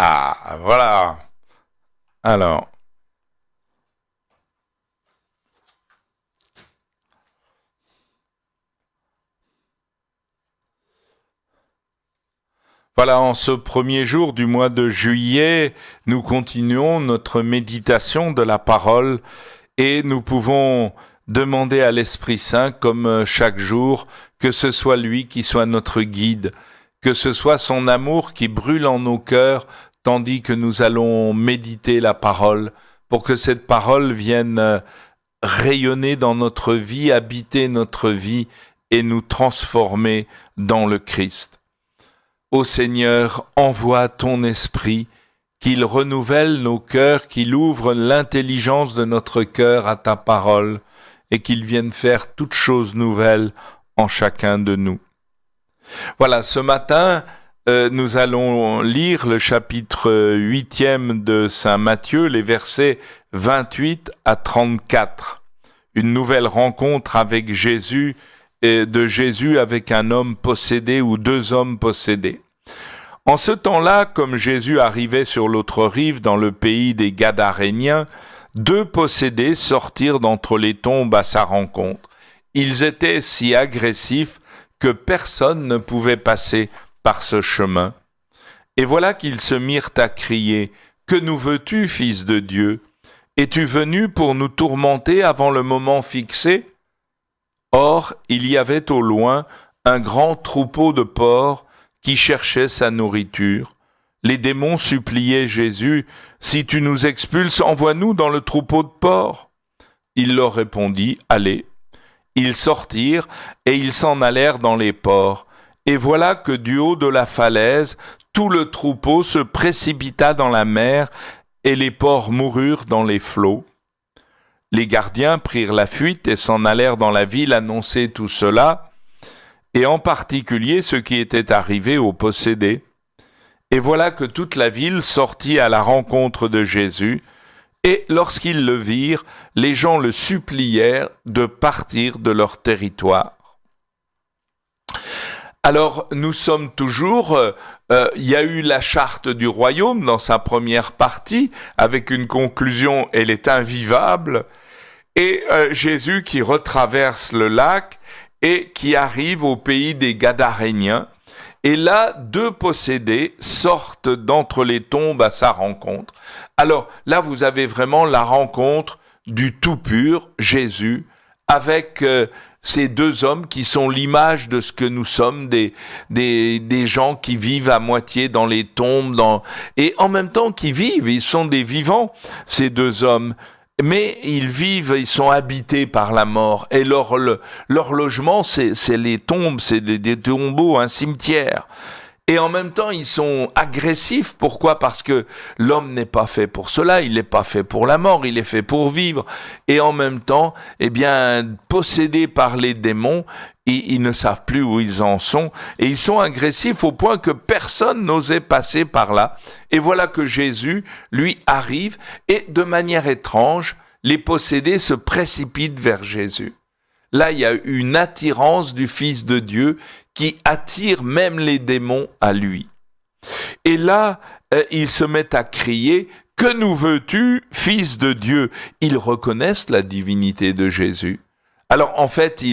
Ah, voilà. Alors, voilà, en ce premier jour du mois de juillet, nous continuons notre méditation de la parole et nous pouvons demander à l'Esprit Saint, comme chaque jour, que ce soit lui qui soit notre guide, que ce soit son amour qui brûle en nos cœurs, tandis que nous allons méditer la parole, pour que cette parole vienne rayonner dans notre vie, habiter notre vie et nous transformer dans le Christ. Ô Seigneur, envoie ton esprit, qu'il renouvelle nos cœurs, qu'il ouvre l'intelligence de notre cœur à ta parole et qu'il vienne faire toutes choses nouvelles en chacun de nous. Voilà, ce matin, nous allons lire le chapitre 8e de Saint Matthieu, les versets 28 à 34. Une nouvelle rencontre avec Jésus, et de Jésus avec un homme possédé ou deux hommes possédés. En ce temps-là, comme Jésus arrivait sur l'autre rive dans le pays des Gadaréniens, deux possédés sortirent d'entre les tombes à sa rencontre. Ils étaient si agressifs que personne ne pouvait passer par ce chemin. Et voilà qu'ils se mirent à crier « Que nous veux-tu, Fils de Dieu ? Es-tu venu pour nous tourmenter avant le moment fixé ?» Or, il y avait au loin un grand troupeau de porcs qui cherchait sa nourriture. Les démons suppliaient Jésus, « Si tu nous expulses, envoie-nous dans le troupeau de porcs. » Il leur répondit, « Allez. » Ils sortirent et ils s'en allèrent dans les porcs. Et voilà que du haut de la falaise, tout le troupeau se précipita dans la mer et les porcs moururent dans les flots. Les gardiens prirent la fuite et s'en allèrent dans la ville annoncer tout cela, et en particulier ce qui était arrivé aux possédés. Et voilà que toute la ville sortit à la rencontre de Jésus, et lorsqu'ils le virent, les gens le supplièrent de partir de leur territoire. Alors, nous sommes toujours, il y a eu la charte du royaume dans sa première partie, avec une conclusion, elle est invivable, et Jésus qui retraverse le lac et qui arrive au pays des Gadaréniens. Et là, deux possédés sortent d'entre les tombes à sa rencontre. Alors là, vous avez vraiment la rencontre du tout pur, Jésus, avec ces deux hommes qui sont l'image de ce que nous sommes, des gens qui vivent à moitié dans les tombes, et en même temps qui vivent, ils sont des vivants, ces deux hommes. Mais ils vivent, ils sont habités par la mort. Et leur logement, c'est les tombes, c'est des tombeaux, un cimetière. Et en même temps, ils sont agressifs. Pourquoi ? Parce que l'homme n'est pas fait pour cela, il n'est pas fait pour la mort, il est fait pour vivre. Et en même temps, eh bien, possédés par les démons, ils ne savent plus où ils en sont. Et ils sont agressifs au point que personne n'osait passer par là. Et voilà que Jésus, lui, arrive et de manière étrange, les possédés se précipitent vers Jésus. Là, il y a une attirance du Fils de Dieu qui attire même les démons à lui. Et là, ils se mettent à crier « Que nous veux-tu, Fils de Dieu ?» Ils reconnaissent la divinité de Jésus. Alors en fait,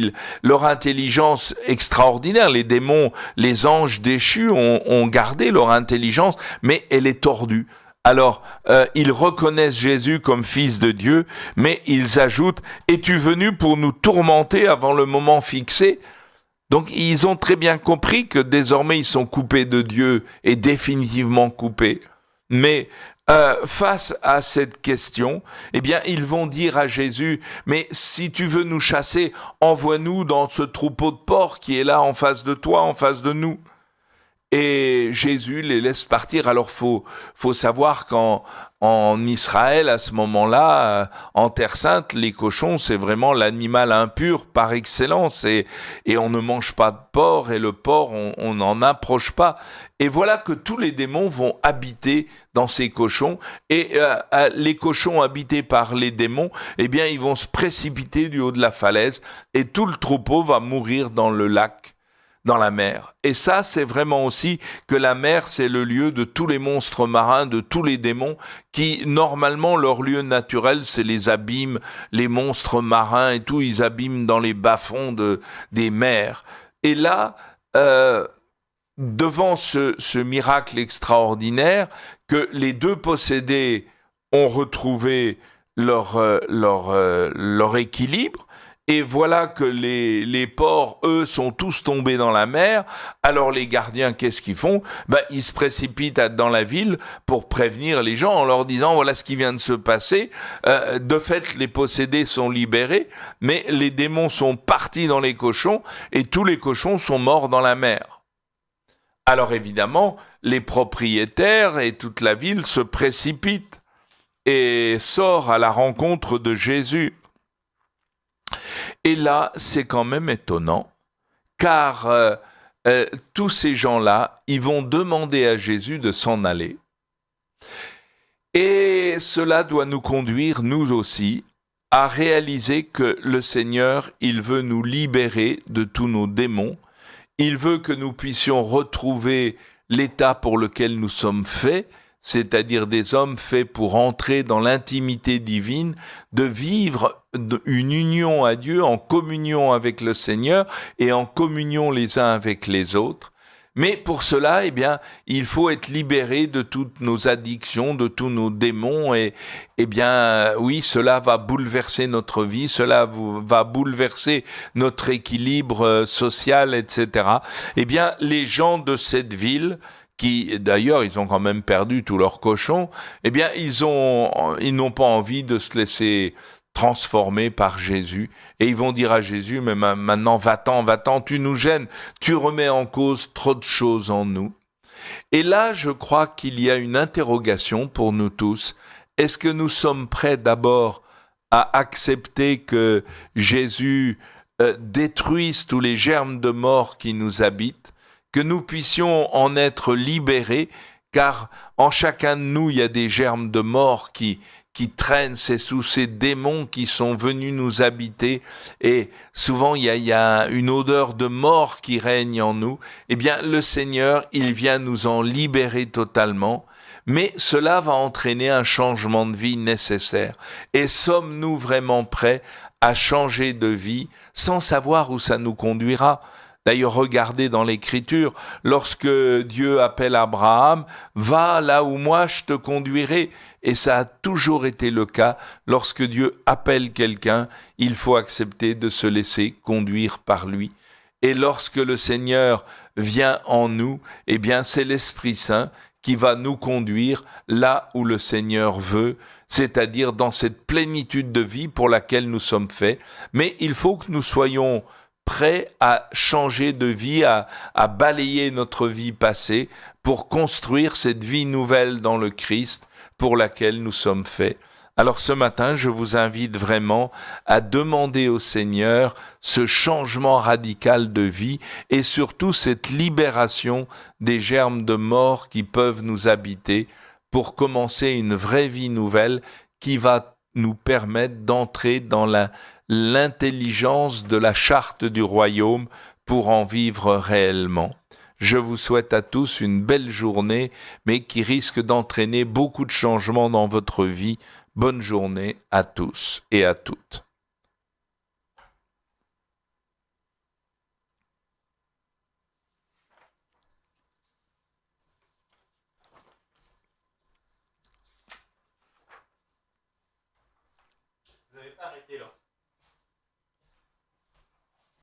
leur intelligence extraordinaire, les démons, les anges déchus ont gardé leur intelligence, mais elle est tordue. Alors, ils reconnaissent Jésus comme Fils de Dieu, mais ils ajoutent « Es-tu venu pour nous tourmenter avant le moment fixé ?» Donc, ils ont très bien compris que désormais, ils sont coupés de Dieu et définitivement coupés. Mais face à cette question, eh bien, ils vont dire à Jésus « Mais si tu veux nous chasser, envoie-nous dans ce troupeau de porcs qui est là en face de toi, en face de nous. » Et Jésus les laisse partir. Alors faut savoir qu'en Israël, à ce moment-là, en Terre Sainte, les cochons, c'est vraiment l'animal impur par excellence. Et on ne mange pas de porc, et le porc, on n'en approche pas. Et voilà que tous les démons vont habiter dans ces cochons. Et les cochons habités par les démons, eh bien, ils vont se précipiter du haut de la falaise, et tout le troupeau va mourir dans le lac. dans la mer. Et ça, c'est vraiment aussi que la mer, c'est le lieu de tous les monstres marins, de tous les démons, qui, normalement, leur lieu naturel, c'est les abîmes, les monstres marins et tout, ils abîment dans les bas-fonds des mers. Et là, devant ce miracle extraordinaire, que les deux possédés ont retrouvé leur équilibre, et voilà que les porcs, eux, sont tous tombés dans la mer. Alors les gardiens, qu'est-ce qu'ils font ? Ils se précipitent dans la ville pour prévenir les gens en leur disant, voilà ce qui vient de se passer. De fait, les possédés sont libérés, mais les démons sont partis dans les cochons, et tous les cochons sont morts dans la mer. Alors évidemment, les propriétaires et toute la ville se précipitent et sortent à la rencontre de Jésus. Et là, c'est quand même étonnant, car tous ces gens-là, ils vont demander à Jésus de s'en aller. Et cela doit nous conduire, nous aussi, à réaliser que le Seigneur, il veut nous libérer de tous nos démons. Il veut que nous puissions retrouver l'état pour lequel nous sommes faits, c'est-à-dire des hommes faits pour entrer dans l'intimité divine, de vivre une union à Dieu, en communion avec le Seigneur et en communion les uns avec les autres. Mais pour cela, il faut être libéré de toutes nos addictions, de tous nos démons, et oui, cela va bouleverser notre vie, cela va bouleverser notre équilibre social, etc. Les gens de cette ville, qui d'ailleurs ils ont quand même perdu tous leurs cochons, ils n'ont pas envie de se laisser transformés par Jésus, et ils vont dire à Jésus, mais maintenant va-t'en, tu nous gênes, tu remets en cause trop de choses en nous. Et là, je crois qu'il y a une interrogation pour nous tous. Est-ce que nous sommes prêts d'abord à accepter que Jésus détruise tous les germes de mort qui nous habitent, que nous puissions en être libérés, car en chacun de nous, il y a des germes de mort qui traînent, c'est sous ces démons qui sont venus nous habiter, et souvent il y a une odeur de mort qui règne en nous. Le Seigneur, il vient nous en libérer totalement, mais cela va entraîner un changement de vie nécessaire. Et sommes-nous vraiment prêts à changer de vie sans savoir où ça nous conduira ? D'ailleurs, regardez dans l'Écriture, lorsque Dieu appelle Abraham, « Va là où moi je te conduirai ». Et ça a toujours été le cas. Lorsque Dieu appelle quelqu'un, il faut accepter de se laisser conduire par lui. Et lorsque le Seigneur vient en nous, c'est l'Esprit Saint qui va nous conduire là où le Seigneur veut, c'est-à-dire dans cette plénitude de vie pour laquelle nous sommes faits. Mais il faut que nous soyons prêts à changer de vie, à balayer notre vie passée pour construire cette vie nouvelle dans le Christ pour laquelle nous sommes faits. Alors ce matin, je vous invite vraiment à demander au Seigneur ce changement radical de vie et surtout cette libération des germes de mort qui peuvent nous habiter pour commencer une vraie vie nouvelle qui va nous permettre d'entrer dans l'intelligence de la charte du royaume pour en vivre réellement. Je vous souhaite à tous une belle journée, mais qui risque d'entraîner beaucoup de changements dans votre vie. Bonne journée à tous et à toutes.